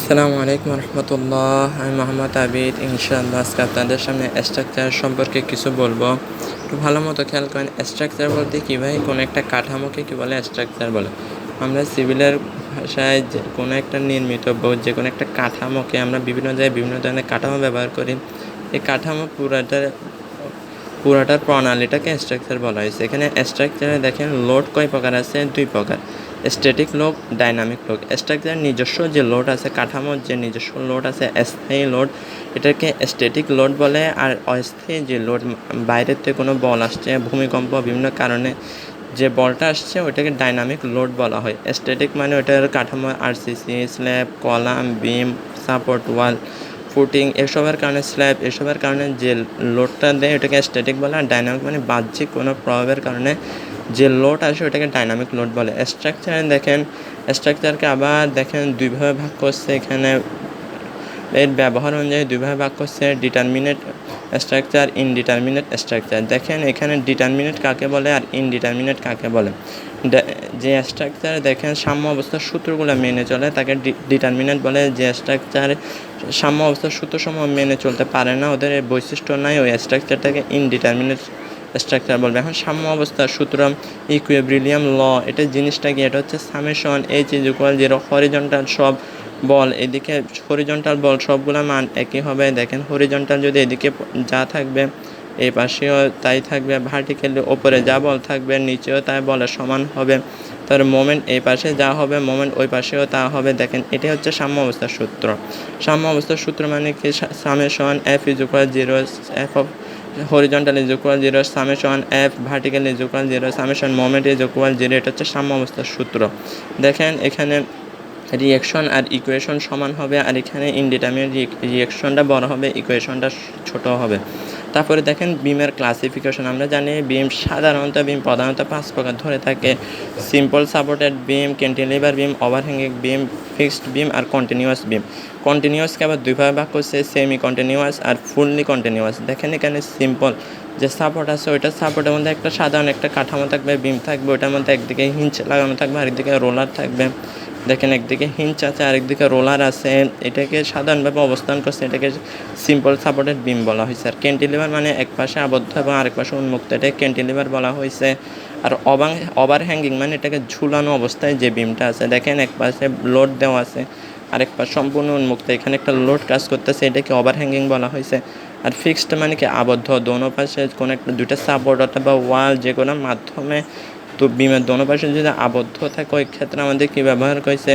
আসসালামু আলাইকুম রহমতুল্লাহ। আমি মোহাম্মদ আবিদ। ইনশাআল্লাহ আজকে আপনাদের সামনে স্ট্রাকচার সম্পর্কে কিছু বলবো। একটু ভালো মতো খেয়াল করেন, স্ট্রাকচার বলতে কী ভাই? কোনো একটা কাঠামোকে কী বলে? স্ট্রাকচার বলে। আমরা সিভিলের ভাষায় যে কোনো একটা নির্মিত যে কোনো একটা কাঠামোকে আমরা বিভিন্ন জায়গায় বিভিন্ন ধরনের কাঠামো ব্যবহার করি। এই কাঠামো পুরাটার প্রণালীটাকে স্ট্রাকচার বলা হয়েছে। এখানে স্ট্রাকচারে দেখেন লোড কয় প্রকার আছে? 2 প্রকার, স্ট্যাটিক লোড, ডাইনামিক লোড। স্ট্রাকচারের নিজস্ব যে লোড আছে, কাঠামোর যে নিজস্ব লোড আছে, স্থায়ী লোড, এটাকে স্ট্যাটিক লোড বলে। আর অস্থায়ী যে লোড, বাইরের থেকে কোনো বল আসছে, ভূমিকম্প, বিভিন্ন কারণে যে বলটা আসছে, ওইটাকে ডাইনামিক লোড বলা হয়। স্ট্যাটিক মানে ওইটার কাঠামো আরসিসি, স্ল্যাব, কলাম, বিম, সাপোর্ট ওয়াল, ফুটিং, এসবের কারণে স্ল্যাব, এসবের কারণে যে লোডটা দেয় ওটাকে স্ট্যাটিক বলে। আর ডাইনামিক মানে বাহ্যিক কোনো প্রভাবের কারণে যে লোড আসে ওটাকে ডাইনামিক লোড বলে। স্ট্রাকচারে দেখেন, স্ট্রাকচারকে আবার দেখেন দুইভাবে ভাগ করছে। এখানে এর ব্যবহার অনুযায়ী দুইভাবে ভাগ করছে, ডিটারমিনেট স্ট্রাকচার, ইনডিটারমিনেট স্ট্রাকচার। দেখেন এখানে ডিটারমিনেট কাকে বলে আর ইনডিটারমিনেট কাকে বলে। যে স্ট্রাকচারে দেখেন সাম্য অবস্থার সূত্রগুলো মেনে চলে তাকে ডিটারমিনেট বলে। যে স্ট্রাকচার সাম্য অবস্থার সূত্রসমূহ মেনে চলতে পারে না, ওদের বৈশিষ্ট্য নাই, ওই স্ট্রাকচারটাকে ইনডিটারমিনেট স্ট্রাকচার বলবে। এখন সাম্য অবস্থার সূত্র, ইকুইলিব্রিয়াম ল, এটা জিনিসটা কি? এটা হচ্ছে summation H is equal 0। Horizontal সব বল, এদিকে হরিজন্টাল বল সবগুলো মান একই হবে। দেখেন হরিজন্টাল যদি এদিকে যা থাকবে এই পাশেও তাই থাকবে, ভার্টিক্যালি ওপরে যা বল থাকবে নিচেও তাই বলের সমান হবে। তার মোমেন্ট এই পাশে যা হবে মোমেন্ট ওই পাশেও তা হবে। দেখেন এটাই হচ্ছে সাম্য অবস্থার সূত্র। সাম্য অবস্থার সূত্র মানে কি? Summation F is equal 0, F of horizontal is equal 0, summation F vertical is equal 0, summation moment is equal 0। এটা হচ্ছে সাম্য অবস্থার সূত্র। দেখেন এখানে রিয়াকশন আর ইকুয়েশন সমান হবে, আর এখানে ইনডিটারমিনেট রিয়াকশনটা বড় হবে, ইকুয়েশনটা ছোট হবে। তারপরে দেখেন বিমের ক্লাসিফিকেশন। আমরা জানি সাধারণত বিম প্রধানত 5 প্রকার ধরে থাকে: সিম্পল সাপোর্টেড বিম, ক্যান্টিলিভার বিম, ওভারহ্যাঙ্গিং বিম, ফিক্সড বিম আর কন্টিনিউয়াস বিম। কন্টিনিউয়াসকে আবার দুইভাবে ভাগ করছে, সেমি কন্টিনিউয়াস আর ফুললি কন্টিনিউয়াস। দেখেন এখানে সিম্পল যে সাপোর্ট আছে, ওইটা সাপোর্টের মধ্যে একটা সাধারণ একটা কাঠামো থাকবে, বিম থাকবে, ওইটার মধ্যে একদিকে হিঞ্চ লাগানো থাকবে, আরেকদিকে রোলার থাকবে। দেখেন একদিকে হিঞ্চ আছে, আরেকদিকে রোলার আছে। এটাকে সাধারণভাবে অবস্থান করছে, এটাকে সিম্পল সাপোর্টেড বিম বলা হয়েছে। আর ক্যান্টিলিভার মানে এক পাশে আবদ্ধ এবং আরেক পাশে উন্মুক্ত, এটাকে ক্যান্টিলিভার বলা হয়েছে। আর ওভারহ্যাঙ্গিং মানে এটাকে ঝুলানো অবস্থায় যে বিমটা আছে, দেখেন এক পাশে লোড দেওয়া আছে, আরেক পাশ সম্পূর্ণ উন্মুক্ত, এখানে একটা লোড কাজ করতেছে, এটাকে ওভারহ্যাঙ্গিং বলা হয়েছে। আর ফিক্সড মানে কি? আবদ্ধ, দোনো পাশে কোনো একটা দুইটা সাপোর্ট অথবা ওয়াল যে কোনো মাধ্যমে, তো বিমের দোনো পাশে যদি আবদ্ধ থাকে ওই ক্ষেত্রে আমাদের কী ব্যবহার করেছে?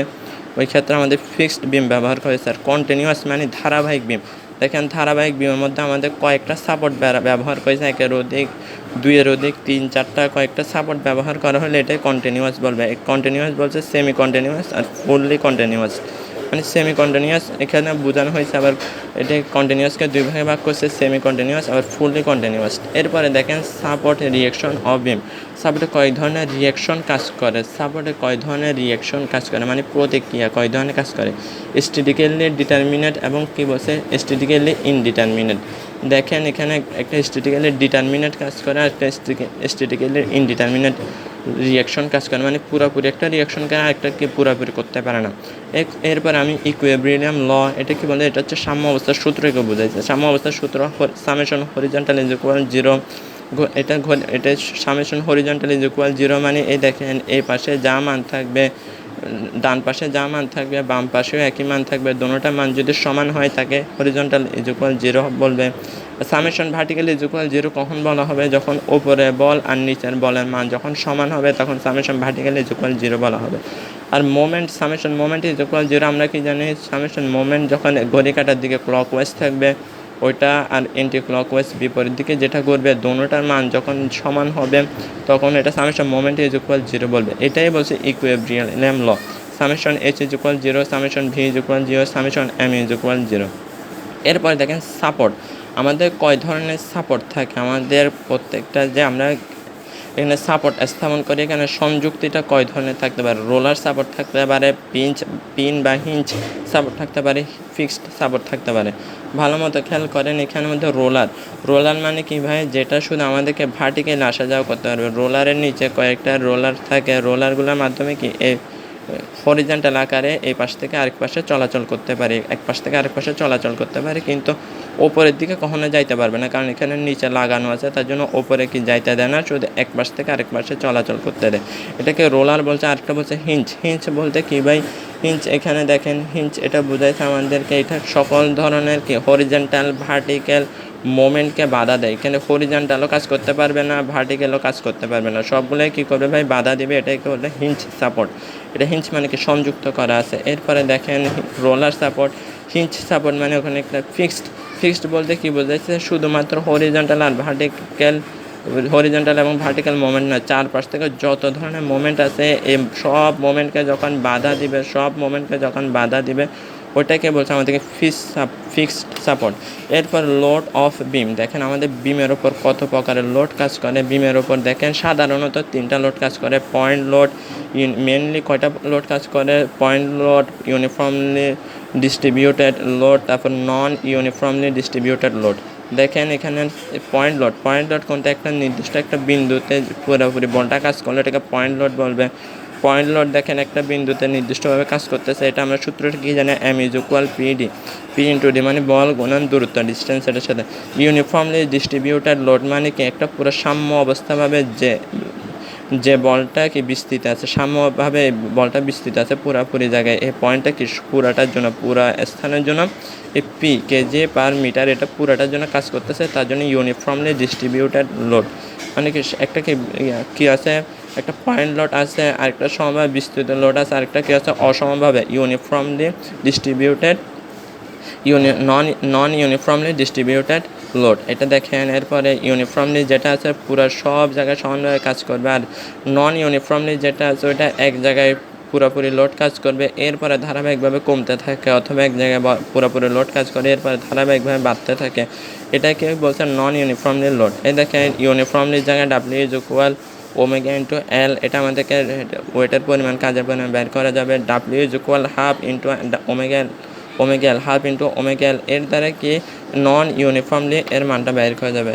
ওই ক্ষেত্রে আমাদের ফিক্সড বিম ব্যবহার করেছে। আর কন্টিনিউয়াস মানে ধারাবাহিক বিম। দেখেন ধারাবাহিক বিমের মধ্যে আমাদের কয়েকটা সাপোর্ট ব্যবহার করেছে, একের অধিক, দুইয়ের অধিক, 3, 4টা কয়েকটা সাপোর্ট ব্যবহার করা হলে এটাই কন্টিনিউয়াস বলবে। কন্টিনিউয়াস বলছে সেমি কন্টিনিউয়াস আর ফুললি কন্টিনিউয়াস। মানে সেমি কন্টিনিউয়াস এখানে বোঝানো হয়েছে। আবার এটা কন্টিনিউয়াসকে দুই ভাগে ভাগ করছে, সেমি কন্টিনিউয়াস আবার ফুললি কন্টিনিউয়াস। এরপরে দেখেন সাপোর্ট রিয়াকশন অফ বিম। সাপোর্টে কয় ধরনের রিয়াকশন কাজ করে? সাপোর্টে কয় ধরনের রিয়াকশন কাজ করে মানে প্রতিক্রিয়া কয় ধরনের কাজ করে? স্ট্যাটিক্যালি ডিটারমিনেট এবং কি বলছে? Statically indeterminate. দেখেন এখানে একটা স্ট্যাটিক্যালি ডিটারমিনেট কাজ করে আর একটা স্ট্যাটিক্যালি ইনডিটারমিনেট রিয়াকশন কাজ করে। মানে পুরোপুরি একটা রিয়াকশন করে আরেকটাকে পুরোপুরি করতে পারে না। এরপর আমি ইকুইলিব্রিয়াম ল, এটা কি বলে? এটা হচ্ছে সাম্য অবস্থার সূত্রকে বোঝাইছে। সাম্য অবস্থার সূত্র সামেশন হরিজন্টাল ইজ ইকুয়াল 0। এটা সামেশন হরিজন্টাল ইজ ইকুয়াল 0 মানে এই দেখেন এই পাশে যা মান থাকবে, ডান পাশে যা মান থাকবে বাম পাশেও একই মান থাকবে, দোনোটা মান যদি সমান হয় তাকে হরিজন্টাল ইজ ইকুয়াল 0 বলবে। সামেশন ভার্টিক্যাল ইজ ইকুয়াল 0 কখন বলা হবে? যখন ওপরে বল আর নিচের বলের মান যখন সমান হবে তখন সামেশন ভার্টিক্যাল ইজ ইকুয়াল 0 বলা হবে। আর moment, summation moment is equal 0 আমরা কি জানি? সামেশন মোমেন্ট যখন ঘড়ি কাঁটার দিকে ক্লকওয়াইজ থাকবে ওইটা, আর এন্টি ক্লকওয়াইজ বিপরীত দিকে যেটা করবে, দোনোটার মান যখন সমান হবে তখন এটা সামেশন মোমেন্ট ইজ ইকুয়াল 0 বলবে। এটাই বলছে equilibrium law. Summation H is equal 0, summation V is equal 0, summation M is equal 0। এরপরে দেখেন সাপোর্ট। আমাদের কয় ধরনের সাপোর্ট থাকে? আমাদের প্রত্যেকটা যে আমরা এখানে সাপোর্ট স্থাপন করি, এখানে সংযুক্তিটা কয় ধরনের থাকতে পারে? রোলার সাপোর্ট থাকতে পারে, পিন বা হিঞ্চ সাপোর্ট থাকতে পারে, ফিক্সড সাপোর্ট থাকতে পারে। ভালো মতো খেয়াল করেন এখানের মধ্যে রোলার মানে কি ভাই? যেটা শুধু আমাদেরকে ভার্টিক্যালি আসা যাওয়া করতে পারবে। রোলারের নিচে কয়েকটা রোলার থাকে, রোলারগুলোর মাধ্যমে কি হরিজন্টাল আকারে এই পাশ থেকে আরেক পাশে চলাচল করতে পারি, এক পাশ থেকে আরেক পাশে চলাচল করতে পারি, কিন্তু ওপরের দিকে কখনো যাইতে পারবে না, কারণ এখানে নিচে লাগানো আছে, তার জন্য ওপরে কি যাইতে দেয় না, শুধু এক পাশ থেকে আরেক পাশে চলাচল করতে দেয়। এটাকে রোলার বলছে। আরেকটা বলছে হিঞ্চ। হিঞ্চ বলতে কি ভাই, হিঞ্চ এখানে দেখেন, হিঞ্চ এটা বোঝাইছে আমাদেরকে এটা সকল ধরনের কি হরিজন্টাল ভার্টিক্যাল মোমেন্টকে বাধা দেয়। এখানে হরিজন্টালও কাজ করতে পারবে না, ভার্টিক্যালও কাজ করতে পারবে না, সবগুলোই কী করবে ভাই, বাধা দিবে। এটাকে বলে হিঞ্চ সাপোর্ট। এটা হিঞ্চ মানে কি সংযুক্ত করা আছে। এরপরে দেখেন রোলার সাপোর্ট। হিঞ্চ সাপোর্ট মানে ওখানে একটা ফিক্সড বলতে কি বোঝাচ্ছে, শুধুমাত্র হরিজন্টাল আর ভার্টিক্যাল, হরিজন্টাল এবং ভার্টিক্যাল মোমেন্ট না, চারপাশ থেকে যত ধরনের মোমেন্ট আছে এই সব মোমেন্টকে যখন বাধা দিবে ওইটাকে বলছে আমাদেরকে ফিক্সড সাপোর্ট। এরপর লোড অফ বিম। দেখেন আমাদের বিমের ওপর কত প্রকারের লোড কাজ করে। বিমের ওপর দেখেন সাধারণত 3টা লোড কাজ করে। পয়েন্ট লোড, মেনলি কয়টা লোড কাজ করে, point load, uniformly distributed load, তারপর নন ইউনিফর্মলি ডিস্ট্রিবিউটেড লোড। দেখেন এখানে পয়েন্ট লোড কোনটা, একটা নির্দিষ্ট একটা বিন্দুতে পুরোপুরি বলটা কাজ করলে এটাকে পয়েন্ট লোড বলবে। পয়েন্ট লোড দেখেন একটা বিন্দুতে নির্দিষ্টভাবে কাজ করতেছে, এটা আমরা সূত্রটা কি জানি, M is equal P into D, মানে বল গুণন দূরত্ব, ডিস্টেন্স। এটার সাথে ইউনিফর্মলি ডিস্ট্রিবিউটেড লোড মানে কি, একটা পুরো সাম্য অবস্থাভাবে যে বলটা কি বিস্তৃত আছে, সাম্যভাবে বলটা বিস্তৃত আছে পুরাপুরি জায়গায়। এই পয়েন্টটা কি পুরাটার জন্য, পুরা স্থানের জন্য এই পি কেজি পার মিটার এটা পুরাটার জন্য কাজ করতেছে, তার জন্য ইউনিফর্মলি ডিস্ট্রিবিউটেড লোড। মানে কি একটা কি আছে, একটা পয়েন্ট লোড আছে, আরেকটা সমভাবে বিস্তৃত লোড আছে, আরেকটা কি আছে অসমভাবে ইউনিফর্মলি ডিস্ট্রিবিউটেড নন ইউনিফর্মলি ডিস্ট্রিবিউটেড লোড। এটা দেখেন। এরপরে ইউনিফর্মলি যেটা আছে পুরো সব জায়গায় সমানভাবে কাজ করবে, আর নন ইউনিফর্মলি যেটা আছে ওইটা এক জায়গায় পুরোপুরি লোড কাজ করবে, এরপরে ধারাবাহিকভাবে কমতে থাকে, অথবা এক জায়গায় পুরোপুরি লোড কাজ করে এরপরে ধারাবাহিকভাবে বাড়তে থাকে। এটাকে বলছে নন ইউনিফর্মলি লোড। এই দেখেন ইউনিফর্মলির জায়গায় W is equal omega into L, এটা আমাদেরকে ওয়েটের পরিমাণ, কাজের পরিমাণ বের করা যাবে। W is equal half into omega L, half into omega L, এর দ্বারা কি নন ইউনিফর্মলি এর মানটা বের করা যাবে।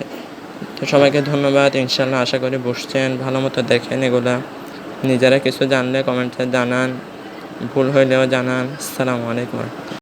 তো সবাইকে ধন্যবাদ। ইনশাল্লাহ আশা করি বুঝছেন, ভালো মতো দেখেন এগুলা, নিজেরা কিছু জানলে কমেন্টে জানান, ভুল হইলেও জানান। আসসালামু আলাইকুম।